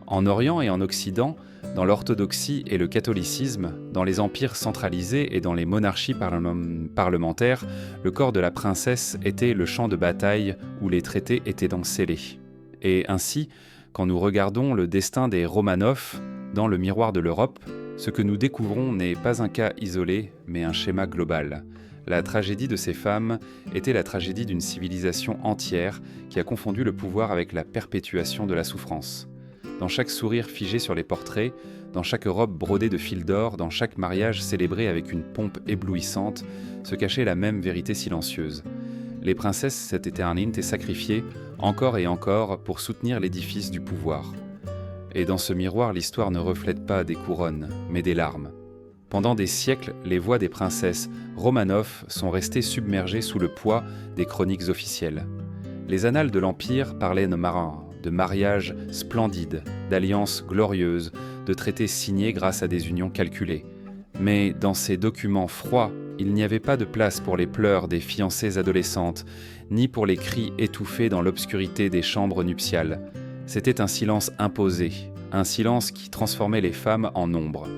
En Orient et en Occident, dans l'orthodoxie et le catholicisme, dans les empires centralisés et dans les monarchies parlementaires, le corps de la princesse était le champ de bataille où les traités étaient scellés. Et ainsi, quand nous regardons le destin des Romanov dans le miroir de l'Europe, ce que nous découvrons n'est pas un cas isolé, mais un schéma global. La tragédie de ces femmes était la tragédie d'une civilisation entière qui a confondu le pouvoir avec la perpétuation de la souffrance. Dans chaque sourire figé sur les portraits, dans chaque robe brodée de fils d'or, dans chaque mariage célébré avec une pompe éblouissante, se cachait la même vérité silencieuse. Les princesses s'étaient et sacrifiées, encore et encore, pour soutenir l'édifice du pouvoir. Et dans ce miroir, l'histoire ne reflète pas des couronnes, mais des larmes. Pendant des siècles, les voix des princesses Romanov sont restées submergées sous le poids des chroniques officielles. Les annales de l'Empire parlaient de marins, de mariages splendides, d'alliances glorieuses, de traités signés grâce à des unions calculées. Mais dans ces documents froids, il n'y avait pas de place pour les pleurs des fiancées adolescentes, ni pour les cris étouffés dans l'obscurité des chambres nuptiales. C'était un silence imposé, un silence qui transformait les femmes en ombre.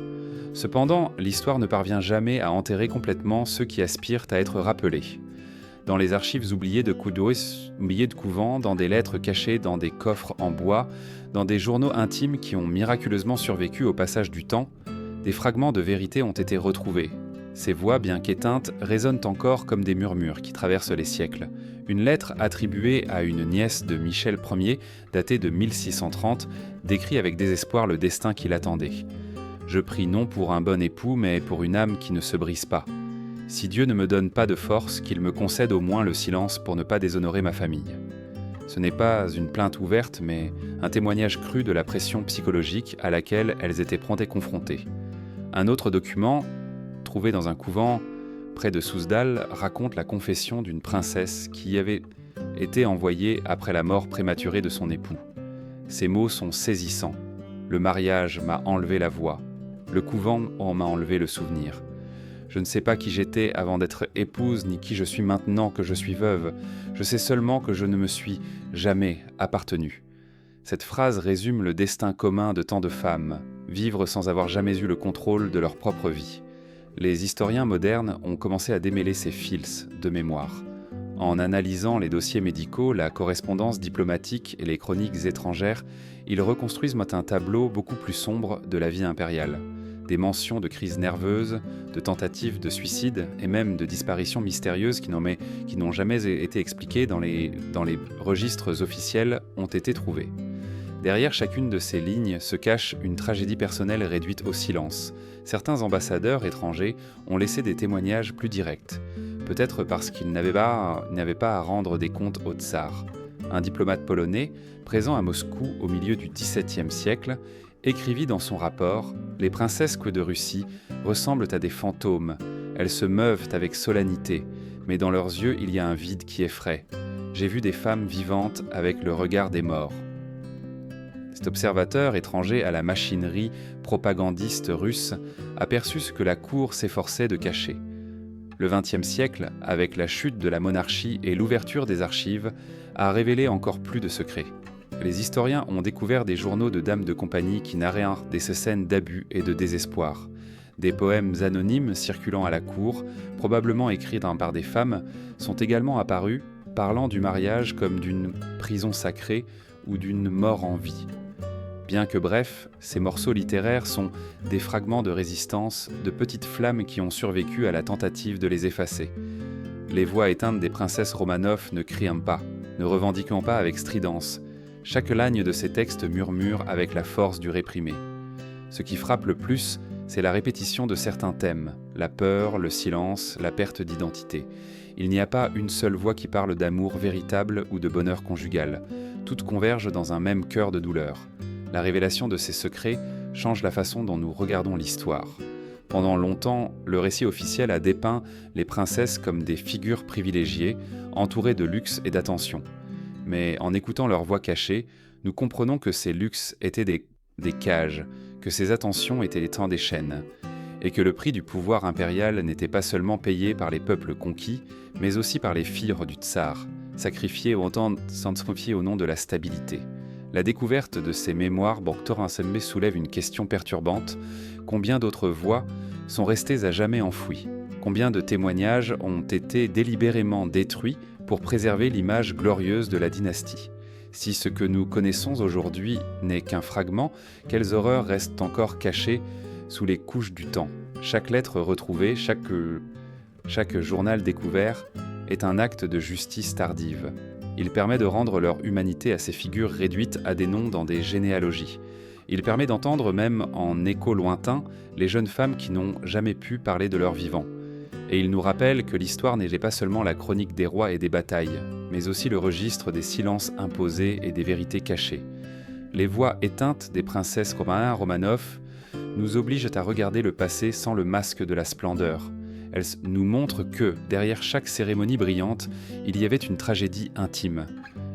Cependant, l'histoire ne parvient jamais à enterrer complètement ceux qui aspirent à être rappelés. Dans les archives oubliées de couvents, dans des lettres cachées dans des coffres en bois, dans des journaux intimes qui ont miraculeusement survécu au passage du temps, des fragments de vérité ont été retrouvés. Ces voix, bien qu'éteintes, résonnent encore comme des murmures qui traversent les siècles. Une lettre attribuée à une nièce de Michel Ier, datée de 1630, décrit avec désespoir le destin qui l'attendait. « Je prie non pour un bon époux, mais pour une âme qui ne se brise pas. Si Dieu ne me donne pas de force, qu'il me concède au moins le silence pour ne pas déshonorer ma famille. » Ce n'est pas une plainte ouverte, mais un témoignage cru de la pression psychologique à laquelle elles étaient promptes et confrontées. Un autre document, trouvé dans un couvent près de Souzdal, raconte la confession d'une princesse qui avait été envoyée après la mort prématurée de son époux. Ces mots sont saisissants. « Le mariage m'a enlevé la voix. Le couvent en m'a enlevé le souvenir. Je ne sais pas qui j'étais avant d'être épouse, ni qui je suis maintenant que je suis veuve. Je sais seulement que je ne me suis jamais appartenue. » Cette phrase résume le destin commun de tant de femmes, vivre sans avoir jamais eu le contrôle de leur propre vie. Les historiens modernes ont commencé à démêler ces fils de mémoire. En analysant les dossiers médicaux, la correspondance diplomatique et les chroniques étrangères, ils reconstruisent un tableau beaucoup plus sombre de la vie impériale. Des mentions de crises nerveuses, de tentatives de suicide et même de disparitions mystérieuses qui n'ont jamais été expliquées dans les registres officiels ont été trouvées. Derrière chacune de ces lignes se cache une tragédie personnelle réduite au silence. Certains ambassadeurs étrangers ont laissé des témoignages plus directs, peut-être parce qu'ils n'avaient pas à rendre des comptes au tsar. Un diplomate polonais, présent à Moscou au milieu du XVIIe siècle, écrivit dans son rapport « Les princesses de Russie ressemblent à des fantômes. Elles se meuvent avec solennité, mais dans leurs yeux il y a un vide qui effraie. J'ai vu des femmes vivantes avec le regard des morts. » Cet observateur étranger à la machinerie propagandiste russe aperçut ce que la cour s'efforçait de cacher. Le XXe siècle, avec la chute de la monarchie et l'ouverture des archives, a révélé encore plus de secrets. Les historiens ont découvert des journaux de dames de compagnie qui narraient des scènes d'abus et de désespoir. Des poèmes anonymes circulant à la cour, probablement écrits par des femmes, sont également apparus, parlant du mariage comme d'une prison sacrée ou d'une mort en vie. Bien que brefs, ces morceaux littéraires sont des fragments de résistance, de petites flammes qui ont survécu à la tentative de les effacer. Les voix éteintes des princesses Romanov ne crient pas, ne revendiquant pas avec stridence. Chaque ligne de ces textes murmure avec la force du réprimé. Ce qui frappe le plus, c'est la répétition de certains thèmes, la peur, le silence, la perte d'identité. Il n'y a pas une seule voix qui parle d'amour véritable ou de bonheur conjugal. Toutes convergent dans un même cœur de douleur. La révélation de ces secrets change la façon dont nous regardons l'histoire. Pendant longtemps, le récit officiel a dépeint les princesses comme des figures privilégiées, entourées de luxe et d'attention. Mais en écoutant leurs voix cachées, nous comprenons que ces luxes étaient des cages, que ces attentions étaient les temps des chaînes, et que le prix du pouvoir impérial n'était pas seulement payé par les peuples conquis, mais aussi par les filles du tsar, sacrifiées au nom de la stabilité. La découverte de ces mémoires Borgthor Ensemble soulève une question perturbante. Combien d'autres voix sont restées à jamais enfouies? Combien de témoignages ont été délibérément détruits pour préserver l'image glorieuse de la dynastie? Si ce que nous connaissons aujourd'hui n'est qu'un fragment, quelles horreurs restent encore cachées sous les couches du temps? Chaque lettre retrouvée, chaque journal découvert est un acte de justice tardive. Il permet de rendre leur humanité à ces figures réduites à des noms dans des généalogies. Il permet d'entendre, même en écho lointain, les jeunes femmes qui n'ont jamais pu parler de leur vivant. Et il nous rappelle que l'histoire n'est pas seulement la chronique des rois et des batailles, mais aussi le registre des silences imposés et des vérités cachées. Les voix éteintes des princesses Romanov nous obligent à regarder le passé sans le masque de la splendeur. Elles nous montrent que, derrière chaque cérémonie brillante, il y avait une tragédie intime,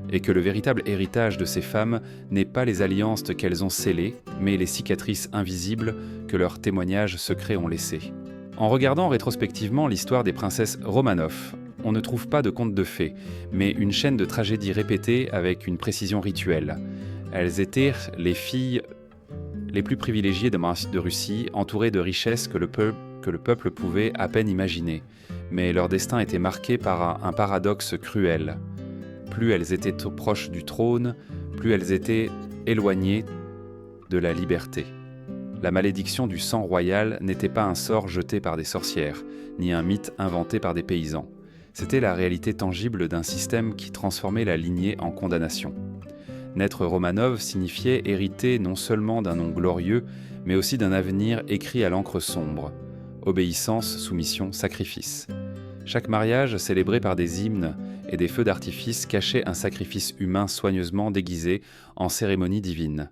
et que le véritable héritage de ces femmes n'est pas les alliances qu'elles ont scellées, mais les cicatrices invisibles que leurs témoignages secrets ont laissées. En regardant rétrospectivement l'histoire des princesses Romanov, on ne trouve pas de contes de fées, mais une chaîne de tragédies répétées avec une précision rituelle. Elles étaient les filles les plus privilégiées de Russie, entourées de richesses que le peuple pouvait à peine imaginer. Mais leur destin était marqué par un paradoxe cruel. Plus elles étaient proches du trône, plus elles étaient éloignées de la liberté. La malédiction du sang royal n'était pas un sort jeté par des sorcières, ni un mythe inventé par des paysans. C'était la réalité tangible d'un système qui transformait la lignée en condamnation. Naître Romanov signifiait hériter non seulement d'un nom glorieux, mais aussi d'un avenir écrit à l'encre sombre. Obéissance, soumission, sacrifice. Chaque mariage, célébré par des hymnes et des feux d'artifice, cachait un sacrifice humain soigneusement déguisé en cérémonie divine.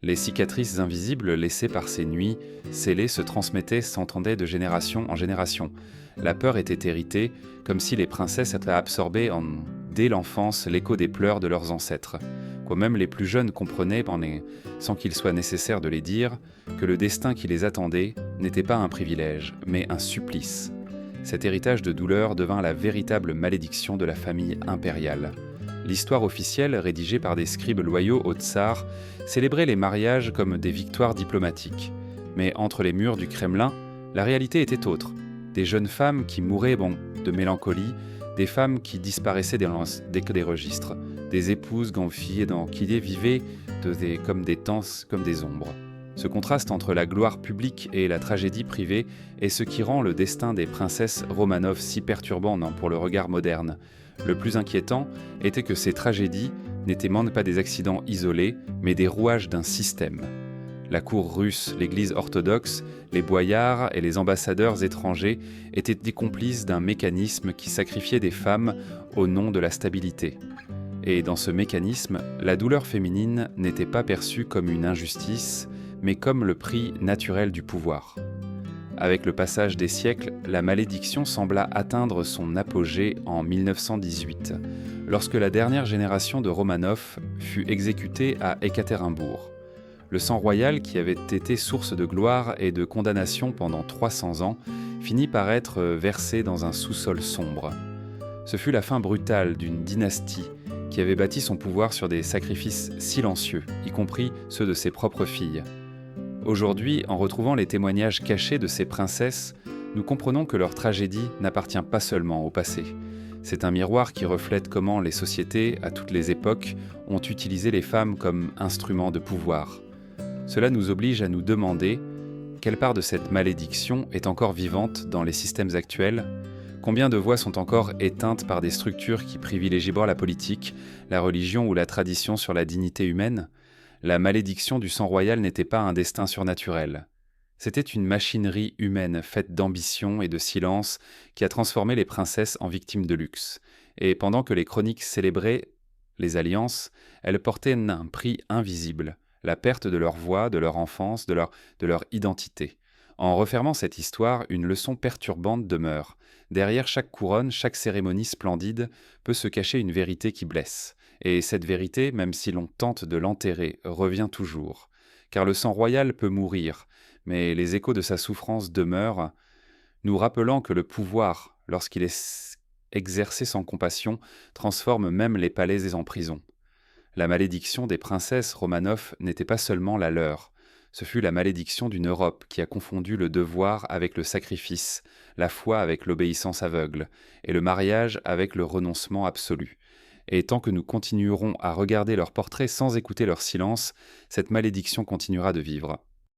Les cicatrices invisibles laissées par ces nuits scellées se transmettaient, s'entendaient de génération en génération. La peur était héritée, comme si les princesses avaient absorbé dès l'enfance l'écho des pleurs de leurs ancêtres. Quoi même les plus jeunes comprenaient, sans qu'il soit nécessaire de les dire, que le destin qui les attendait n'était pas un privilège, mais un supplice. Cet héritage de douleur devint la véritable malédiction de la famille impériale. L'histoire officielle, rédigée par des scribes loyaux au tsar, célébrait les mariages comme des victoires diplomatiques. Mais entre les murs du Kremlin, la réalité était autre. Des jeunes femmes qui mouraient de mélancolie, des femmes qui disparaissaient des registres, des épouses qui vivaient comme des ombres. Ce contraste entre la gloire publique et la tragédie privée est ce qui rend le destin des princesses Romanov si perturbant pour le regard moderne. Le plus inquiétant était que ces tragédies n'étaient pas des accidents isolés, mais des rouages d'un système. La cour russe, l'Église orthodoxe, les boyards et les ambassadeurs étrangers étaient des complices d'un mécanisme qui sacrifiait des femmes au nom de la stabilité. Et dans ce mécanisme, la douleur féminine n'était pas perçue comme une injustice, mais comme le prix naturel du pouvoir. Avec le passage des siècles, la malédiction sembla atteindre son apogée en 1918, lorsque la dernière génération de Romanov fut exécutée à Ekaterinbourg. Le sang royal, qui avait été source de gloire et de condamnation pendant 300 ans, finit par être versé dans un sous-sol sombre. Ce fut la fin brutale d'une dynastie qui avait bâti son pouvoir sur des sacrifices silencieux, y compris ceux de ses propres filles. Aujourd'hui, en retrouvant les témoignages cachés de ces princesses, nous comprenons que leur tragédie n'appartient pas seulement au passé. C'est un miroir qui reflète comment les sociétés, à toutes les époques, ont utilisé les femmes comme instruments de pouvoir. Cela nous oblige à nous demander quelle part de cette malédiction est encore vivante dans les systèmes actuels, Combien de voix sont encore éteintes par des structures qui privilégient la politique, la religion ou la tradition sur la dignité humaine? La malédiction du sang royal n'était pas un destin surnaturel. C'était une machinerie humaine faite d'ambition et de silence qui a transformé les princesses en victimes de luxe. Et pendant que les chroniques célébraient les alliances, elles portaient un prix invisible, la perte de leur voix, de leur enfance, de leur identité. En refermant cette histoire, une leçon perturbante demeure. Derrière chaque couronne, chaque cérémonie splendide, peut se cacher une vérité qui blesse. Et cette vérité, même si l'on tente de l'enterrer, revient toujours. Car le sang royal peut mourir, mais les échos de sa souffrance demeurent, nous rappelant que le pouvoir, lorsqu'il est exercé sans compassion, transforme même les palais en prisons. La malédiction des princesses Romanov n'était pas seulement la leur, ce fut la malédiction d'une Europe qui a confondu le devoir avec le sacrifice, la foi avec l'obéissance aveugle, et le mariage avec le renoncement absolu. Et tant que nous continuerons à regarder leurs portraits sans écouter leur silence, cette malédiction continuera de vivre.